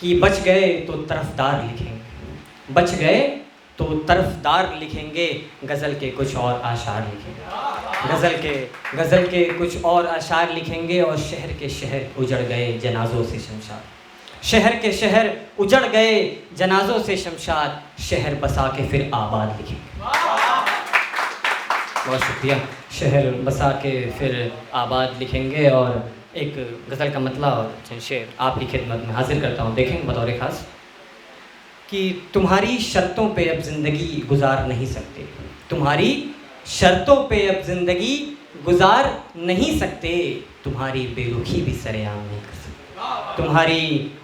कि बच गए तो तरफदार लिखेंगे, बच गए तो तरफदार लिखेंगे, गज़ल के कुछ और आशार लिखेंगे, गज़ल के कुछ और आशार लिखेंगे। और शहर के शहर उजड़ गए जनाजों से शमशाद, शहर के शहर उजड़ गए जनाजों से शमशाद, शहर बसा के फिर आबाद लिखेंगे। बहुत शुक्रिया। शहर बसा के फिर आबाद लिखेंगे। और एक गज़ल का मतलब और शेर आपकी खिदमत में हाजिर करता हूँ। देखें बतौर ख़ास कि तुम्हारी शर्तों पे अब ज़िंदगी गुजार नहीं सकते, तुम्हारी शर्तों पे अब ज़िंदगी गुजार नहीं सकते, तुम्हारी बेरुखी भी सरेआम नहीं कर सकते,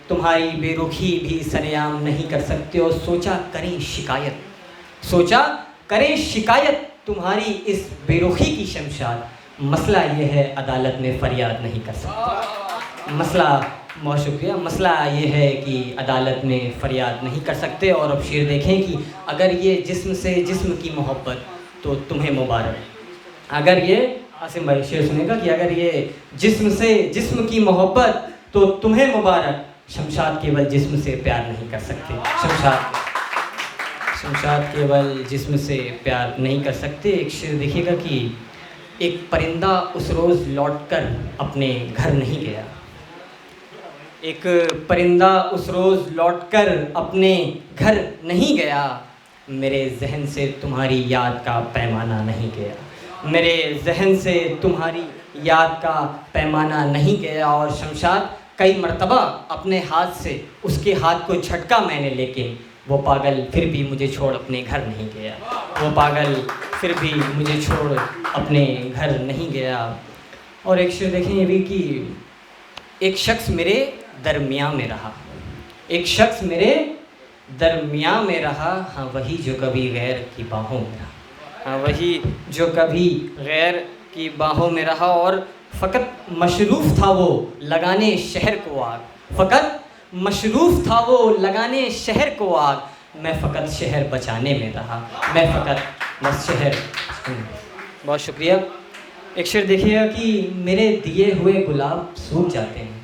तुम्हारी बेरुखी भी सरेआम नहीं कर सकते। और सोचा करें शिकायत, सोचा करें शिकायत तुम्हारी इस बेरुखी की शमशाद, मसला ये है अदालत में फरियाद नहीं कर सकते, मसला, बहुत शुक्रिया, मसला ये है कि अदालत में फरियाद नहीं कर सकते। और अब शेर देखें कि अगर ये जिस्म से जिस्म की मोहब्बत तो तुम्हें मुबारक, अगर ये आसिम भाई शेर सुनेगा कि अगर ये जिस्म से जिस्म की मोहब्बत तो तुम्हें मुबारक, शमशाद केवल जिस्म से प्यार नहीं कर सकते, शमशाद केवल जिस्म से प्यार नहीं कर सकते। एक शेर देखिएगा कि एक परिंदा उस रोज़ लौटकर अपने घर नहीं गया, एक परिंदा उस रोज़ लौटकर अपने घर नहीं गया, मेरे जहन से तुम्हारी याद का पैमाना नहीं गया, मेरे जहन से तुम्हारी याद का पैमाना नहीं गया। और शमशाद कई मर्तबा अपने हाथ से उसके हाथ को झटका मैंने, लेकिन वो पागल फिर भी मुझे छोड़ अपने घर नहीं गया, वो पागल फिर भी मुझे छोड़ अपने घर नहीं गया। और एक शेर देखें ये भी कि एक शख्स मेरे दरमियाँ में रहा, एक शख्स मेरे दरमियाँ में रहा, हाँ वही जो कभी गैर की बाहों में रहा, हाँ वही जो कभी गैर की बाहों में रहा। और फ़कत मशरूफ़ था वो लगाने शहर को आग, फ़कत मशरूफ़ था वो लगाने शहर को आग, मैं फ़कत शहर बचाने में रहा, मैं फ़कत बस शहर। बहुत शुक्रिया। एक शेर देखिएगा कि मेरे दिए हुए गुलाब सूख जाते हैं,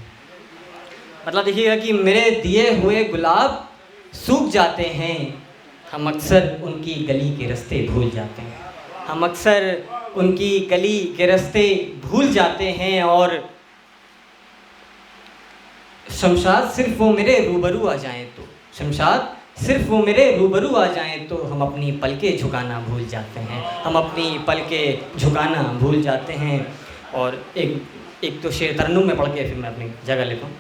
मतलब देखिएगा कि मेरे दिए हुए गुलाब सूख जाते हैं, हम अक्सर उनकी गली के रास्ते भूल जाते हैं, हम अक्सर उनकी गली के रास्ते भूल जाते हैं। और शमशाद सिर्फ वो मेरे रूबरू आ जाएं तो, शमशाद सिर्फ वो मेरे रूबरू आ जाएं तो हम अपनी पलकें झुकाना भूल जाते हैं, हम अपनी पलकें झुकाना भूल जाते हैं। और एक तो शेर तरन्नुम में पढ़ के फिर मैं अपनी जगह लेता हूँ।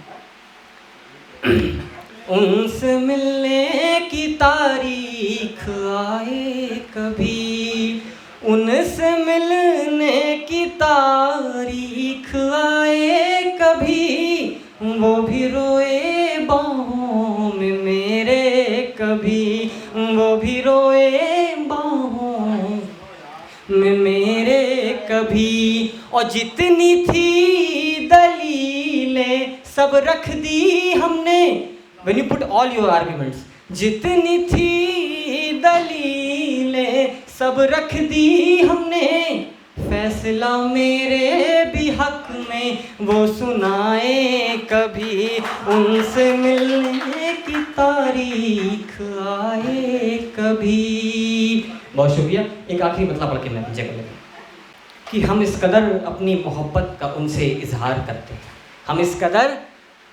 उनसे मिलने की तारीख आए कभी, उनसे मिलने की तारीख आए कभी, वो भी रोए बाहों में मेरे कभी, वो भी रोए बाहों में मेरे कभी। और जितनी थी दलीलें सब रख दी हमने, when you put all your arguments, जितनी थी दलीलें सब रख दी हमने, फैसला मेरे भी हक में वो सुनाए कभी, उनसे मिलने की तारीख आए कभी। बहुत शुक्रिया। एक आखिरी मतलब पढ़ के मैं अपनी जगह लेता कि हम इस कदर अपनी मोहब्बत का उनसे इजहार करते हैं, हम इस कदर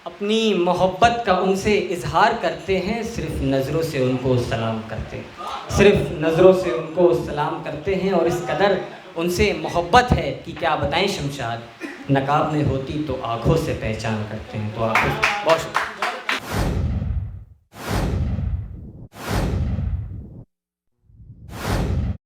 अपनी मोहब्बत का उनसे इजहार करते हैं, सिर्फ नज़रों से उनको सलाम करते हैं, सिर्फ नज़रों से उनको सलाम करते हैं। और इस कदर उनसे मोहब्बत है कि क्या बताएं शमशाद, नकाब में होती तो आँखों से पहचान करते हैं। तो आप बहुत